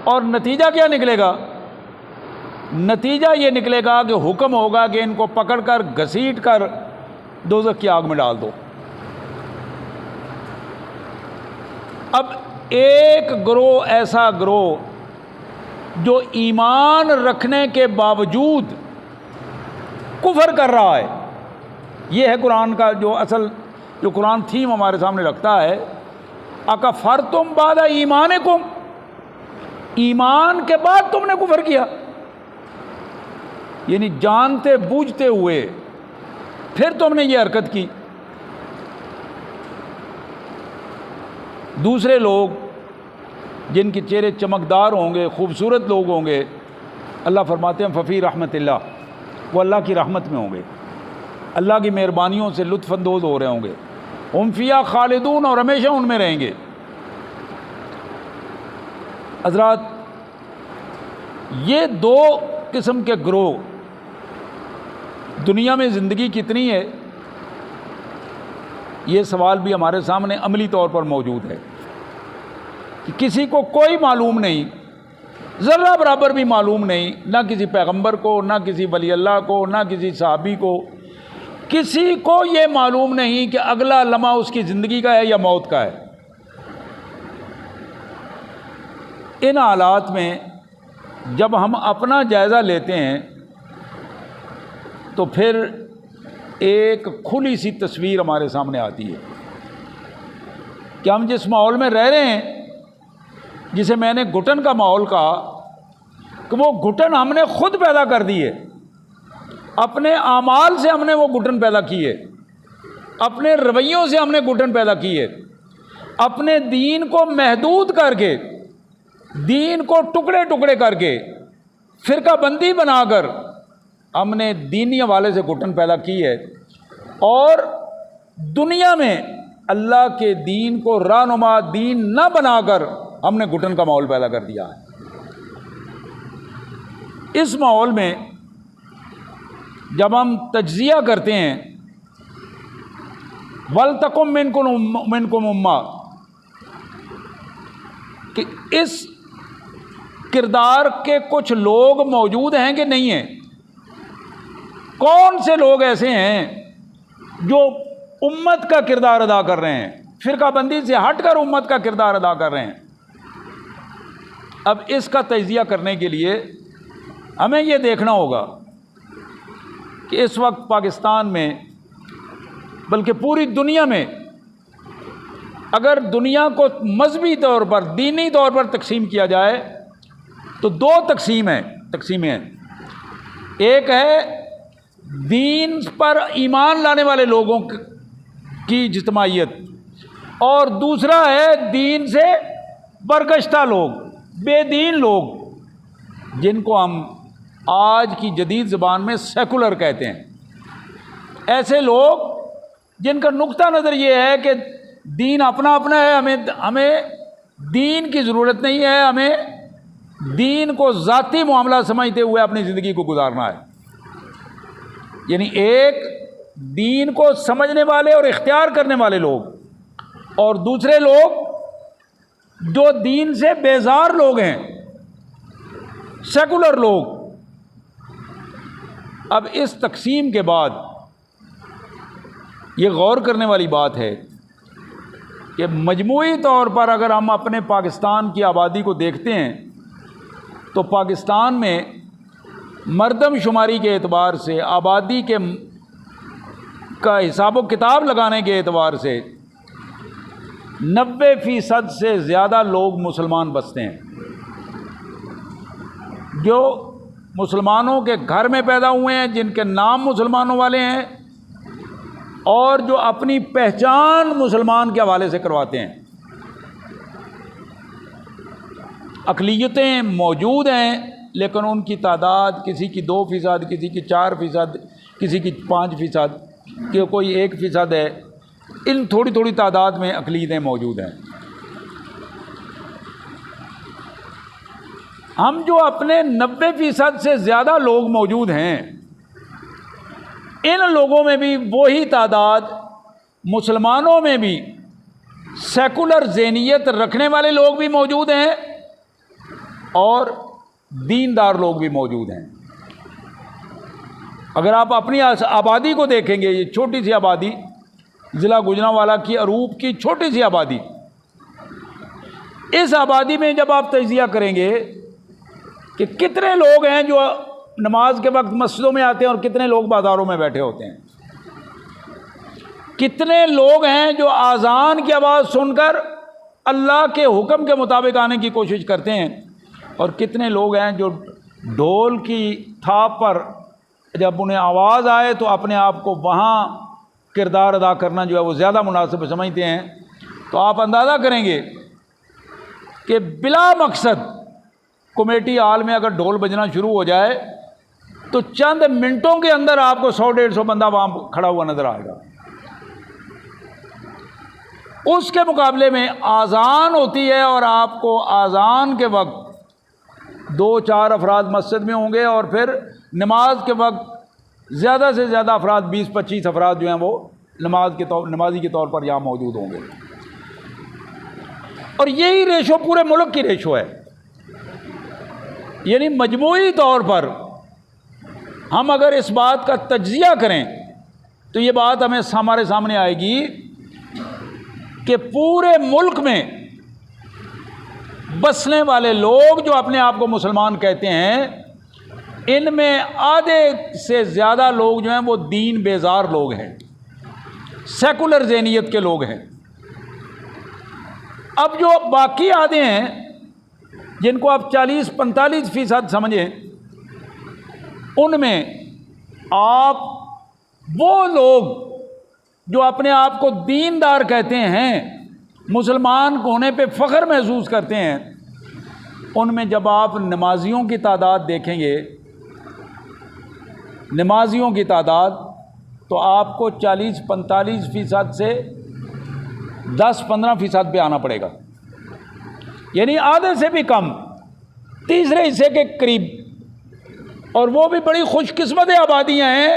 اور نتیجہ کیا نکلے گا؟ نتیجہ یہ نکلے گا کہ حکم ہوگا کہ ان کو پکڑ کر گھسیٹ کر دوزخ کی آگ میں ڈال دو۔ اب ایک گروہ ایسا گروہ جو ایمان رکھنے کے باوجود کفر کر رہا ہے، یہ ہے قرآن کا جو اصل جو قرآن تھیم ہمارے سامنے رکھتا ہے، اکفرتم بعد ایمانکم، ایمان کے بعد تم نے کفر کیا، یعنی جانتے بوجھتے ہوئے پھر تم نے یہ حرکت کی۔ دوسرے لوگ جن کے چہرے چمکدار ہوں گے، خوبصورت لوگ ہوں گے، اللہ فرماتے ہیں ففی رحمت اللہ، وہ اللہ کی رحمت میں ہوں گے، اللہ کی مہربانیوں سے لطف اندوز ہو رہے ہوں گے، ہم فیہا خالدون، اور ہمیشہ ان میں رہیں گے۔ حضرات، یہ دو قسم کے گروہ دنیا میں زندگی کتنی ہے، یہ سوال بھی ہمارے سامنے عملی طور پر موجود ہے کہ کسی کو کوئی معلوم نہیں، ذرہ برابر بھی معلوم نہیں، نہ کسی پیغمبر کو، نہ کسی ولی اللہ کو، نہ کسی صحابی کو، کسی کو یہ معلوم نہیں کہ اگلا لمحہ اس کی زندگی کا ہے یا موت کا ہے۔ ان حالات میں جب ہم اپنا جائزہ لیتے ہیں تو پھر ایک کھلی سی تصویر ہمارے سامنے آتی ہے کہ ہم جس ماحول میں رہ رہے ہیں، جسے میں نے گھٹن کا ماحول کہا، کہ وہ گھٹن ہم نے خود پیدا کر دی ہے، اپنے اعمال سے ہم نے وہ گھٹن پیدا کی ہے، اپنے رویوں سے ہم نے گھٹن پیدا کی ہے، اپنے دین کو محدود کر کے، دین کو ٹکڑے ٹکڑے کر کے، فرقہ بندی بنا کر ہم نے دینی حوالے سے گھٹن پیدا کی ہے، اور دنیا میں اللہ کے دین کو رہنما دین نہ بنا کر ہم نے گھٹن کا ماحول پیدا کر دیا ہے۔ اس ماحول میں جب ہم تجزیہ کرتے ہیں وَلْتَكُن مِّنكُمْ أُمَّةٌ، کہ اس کردار کے کچھ لوگ موجود ہیں کہ نہیں ہیں، کون سے لوگ ایسے ہیں جو امت کا کردار ادا کر رہے ہیں، فرقہ بندی سے ہٹ کر امت کا کردار ادا کر رہے ہیں۔ اب اس کا تجزیہ کرنے کے لیے ہمیں یہ دیکھنا ہوگا کہ اس وقت پاکستان میں، بلکہ پوری دنیا میں، اگر دنیا کو مذہبی طور پر، دینی طور پر تقسیم کیا جائے تو دو تقسیمیں ہیں۔ ایک ہے دین پر ایمان لانے والے لوگوں کی اجتماعیت، اور دوسرا ہے دین سے برگشتہ لوگ، بے دین لوگ، جن کو ہم آج کی جدید زبان میں سیکولر کہتے ہیں۔ ایسے لوگ جن کا نقطہ نظر یہ ہے کہ دین اپنا اپنا ہے، ہمیں دین کی ضرورت نہیں ہے، ہمیں دین کو ذاتی معاملہ سمجھتے ہوئے اپنی زندگی کو گزارنا ہے۔ یعنی ایک دین کو سمجھنے والے اور اختیار کرنے والے لوگ، اور دوسرے لوگ جو دین سے بیزار لوگ ہیں، سیکولر لوگ۔ اب اس تقسیم کے بعد یہ غور کرنے والی بات ہے کہ مجموعی طور پر اگر ہم اپنے پاکستان کی آبادی کو دیکھتے ہیں تو پاکستان میں مردم شماری کے اعتبار سے، آبادی کا حساب و کتاب لگانے کے اعتبار سے 90% سے زیادہ لوگ مسلمان بستے ہیں، جو مسلمانوں کے گھر میں پیدا ہوئے ہیں، جن کے نام مسلمانوں والے ہیں، اور جو اپنی پہچان مسلمان کے حوالے سے کرواتے ہیں۔ اقلیتیں موجود ہیں، لیکن ان کی تعداد کسی کی 2%، کسی کی 4%، کسی کی 5%، کہ کوئی 1% ہے۔ ان تھوڑی تھوڑی تعداد میں اقلیتیں موجود ہیں۔ ہم جو اپنے 90% سے زیادہ لوگ موجود ہیں، ان لوگوں میں بھی وہی تعداد مسلمانوں میں بھی سیکولر ذہنیت رکھنے والے لوگ بھی موجود ہیں، اور دیندار لوگ بھی موجود ہیں۔ اگر آپ اپنی آبادی کو دیکھیں گے، یہ چھوٹی سی آبادی، ضلع گوجرانوالہ کی اروپ کی چھوٹی سی آبادی، اس آبادی میں جب آپ تجزیہ کریں گے کہ کتنے لوگ ہیں جو نماز کے وقت مسجدوں میں آتے ہیں اور کتنے لوگ بازاروں میں بیٹھے ہوتے ہیں، کتنے لوگ ہیں جو اذان کی آواز سن کر اللہ کے حکم کے مطابق آنے کی کوشش کرتے ہیں، اور کتنے لوگ ہیں جو ڈھول کی تھاپ پر جب انہیں آواز آئے تو اپنے آپ کو وہاں کردار ادا کرنا جو ہے وہ زیادہ مناسب سمجھتے ہیں۔ تو آپ اندازہ کریں گے کہ بلا مقصد کمیٹی ہال میں اگر ڈھول بجنا شروع ہو جائے تو چند منٹوں کے اندر آپ کو 100-150 بندہ وہاں کھڑا ہوا نظر آئے گا۔ اس کے مقابلے میں اذان ہوتی ہے اور آپ کو اذان کے وقت 2-4 افراد مسجد میں ہوں گے، اور پھر نماز کے وقت زیادہ سے زیادہ افراد 20-25 افراد جو ہیں وہ نمازی کے طور پر یہاں موجود ہوں گے، اور یہی ریشو پورے ملک کی ریشو ہے۔ یعنی مجموعی طور پر ہم اگر اس بات کا تجزیہ کریں تو یہ بات ہمیں ہمارے سامنے آئے گی کہ پورے ملک میں بسنے والے لوگ جو اپنے آپ کو مسلمان کہتے ہیں، ان میں آدھے سے زیادہ لوگ جو ہیں وہ دین بیزار لوگ ہیں، سیکولر ذہنیت کے لوگ ہیں۔ اب جو باقی آدھے ہیں جن کو آپ 40-45% سمجھیں، ان میں آپ وہ لوگ جو اپنے آپ کو دیندار کہتے ہیں، مسلمان ہونے پہ فخر محسوس کرتے ہیں، ان میں جب آپ نمازیوں کی تعداد دیکھیں گے، نمازیوں کی تعداد، تو آپ کو 40-45% سے 10-15% پہ آنا پڑے گا، یعنی آدھے سے بھی کم، تیسرے حصے کے قریب۔ اور وہ بھی بڑی خوش قسمت آبادیاں ہیں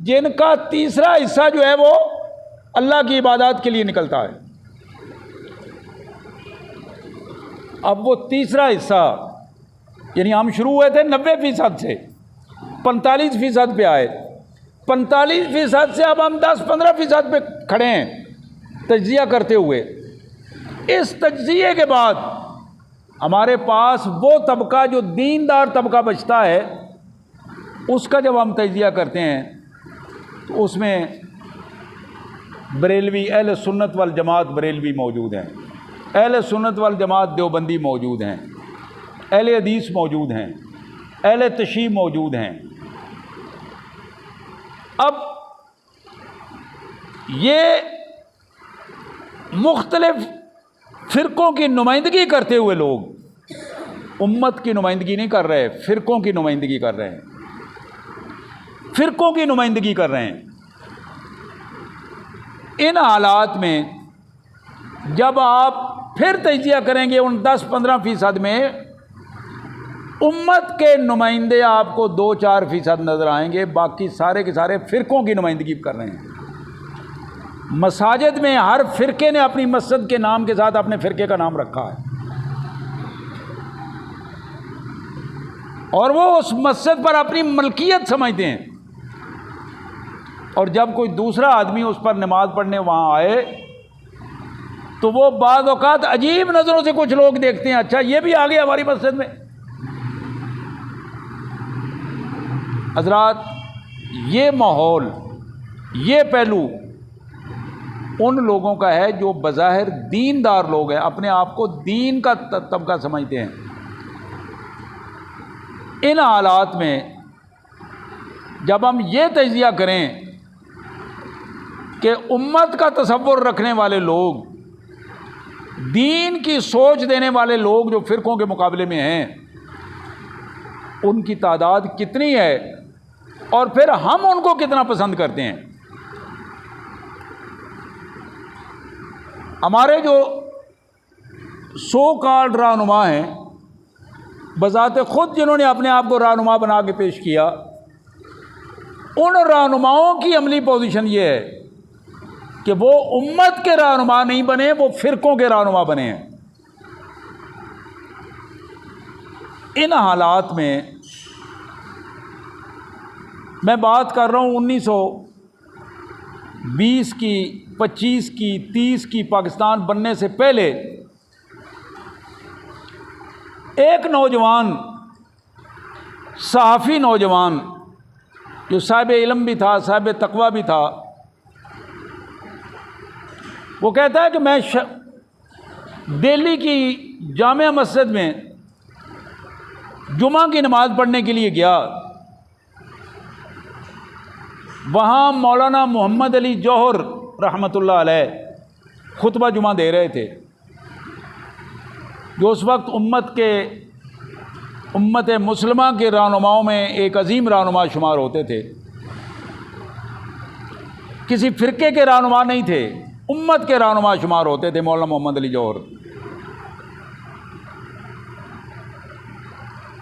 جن کا تیسرا حصہ جو ہے وہ اللہ کی عبادات کے لیے نکلتا ہے۔ اب وہ تیسرا حصہ، یعنی ہم شروع ہوئے تھے 90% سے، 45% پہ آئے، 45% سے اب ہم 10-15% پہ کھڑے ہیں تجزیہ کرتے ہوئے۔ اس تجزیے کے بعد ہمارے پاس وہ طبقہ جو دیندار طبقہ بچتا ہے، اس کا جب ہم تجزیہ کرتے ہیں تو اس میں بریلوی، اہل سنت والجماعت بریلوی موجود ہیں، اہل سنت والجماعت دیوبندی موجود ہیں، اہل حدیث موجود ہیں، اہل تشیع موجود ہیں۔ اب یہ مختلف فرقوں کی نمائندگی کرتے ہوئے لوگ امت کی نمائندگی نہیں کر رہے، فرقوں کی نمائندگی کر رہے ہیں، فرقوں کی نمائندگی کر رہے ہیں۔ ان حالات میں جب آپ پھر تجزیہ کریں گے ان 10-15% میں، امت کے نمائندے آپ کو 2-4% نظر آئیں گے، باقی سارے کے سارے فرقوں کی نمائندگی کر رہے ہیں۔ مساجد میں ہر فرقے نے اپنی مسجد کے نام کے ساتھ اپنے فرقے کا نام رکھا ہے، اور وہ اس مسجد پر اپنی ملکیت سمجھتے ہیں، اور جب کوئی دوسرا آدمی اس پر نماز پڑھنے وہاں آئے تو وہ بعض اوقات عجیب نظروں سے کچھ لوگ دیکھتے ہیں، اچھا یہ بھی آ گیا ہماری مسجد میں۔ حضرات، یہ ماحول، یہ پہلو ان لوگوں کا ہے جو بظاہر دیندار لوگ ہیں، اپنے آپ کو دین کا طبقہ سمجھتے ہیں۔ ان حالات میں جب ہم یہ تجزیہ کریں کہ امت کا تصور رکھنے والے لوگ، دین کی سوچ دینے والے لوگ جو فرقوں کے مقابلے میں ہیں، ان کی تعداد کتنی ہے اور پھر ہم ان کو کتنا پسند کرتے ہیں۔ ہمارے جو سو کالڈ رہنما ہیں، بذات خود جنہوں نے اپنے آپ کو رہنما بنا کے پیش کیا، ان رہنماؤں کی عملی پوزیشن یہ ہے کہ وہ امت کے رہنما نہیں بنے، وہ فرقوں کے رہنما بنے ہیں۔ ان حالات میں میں بات کر رہا ہوں 1920 کی، 25 کی، 30 کی پاکستان بننے سے پہلے ایک نوجوان، صحافی نوجوان جو صاحب علم بھی تھا، صاحب تقویٰ بھی تھا، وہ کہتا ہے کہ میں دہلی کی جامع مسجد میں جمعہ کی نماز پڑھنے کے لیے گیا، وہاں مولانا محمد علی جوہر رحمۃ اللہ علیہ خطبہ جمعہ دے رہے تھے، جو اس وقت امت مسلمہ کے رہنماؤں میں ایک عظیم رہنما شمار ہوتے تھے، کسی فرقے کے رہنما نہیں تھے، امت کے رہنما شمار ہوتے تھے مولانا محمد علی جوہر۔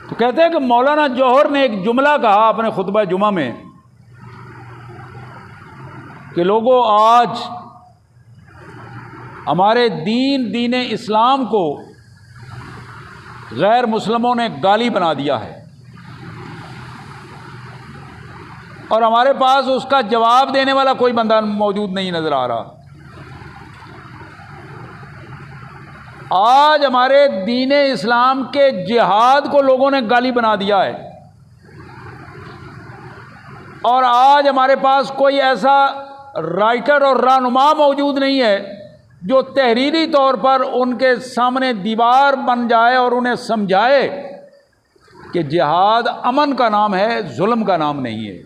تو کہتے ہیں کہ مولانا جوہر نے ایک جملہ کہا اپنے خطبہ جمعہ میں کہ لوگوں، آج ہمارے دین اسلام کو غیر مسلموں نے گالی بنا دیا ہے، اور ہمارے پاس اس کا جواب دینے والا کوئی بندہ موجود نہیں نظر آ رہا۔ آج ہمارے دین اسلام کے جہاد کو لوگوں نے گالی بنا دیا ہے، اور آج ہمارے پاس کوئی ایسا رائٹر اور رہنما موجود نہیں ہے جو تحریری طور پر ان کے سامنے دیوار بن جائے اور انہیں سمجھائے کہ جہاد امن کا نام ہے، ظلم کا نام نہیں ہے۔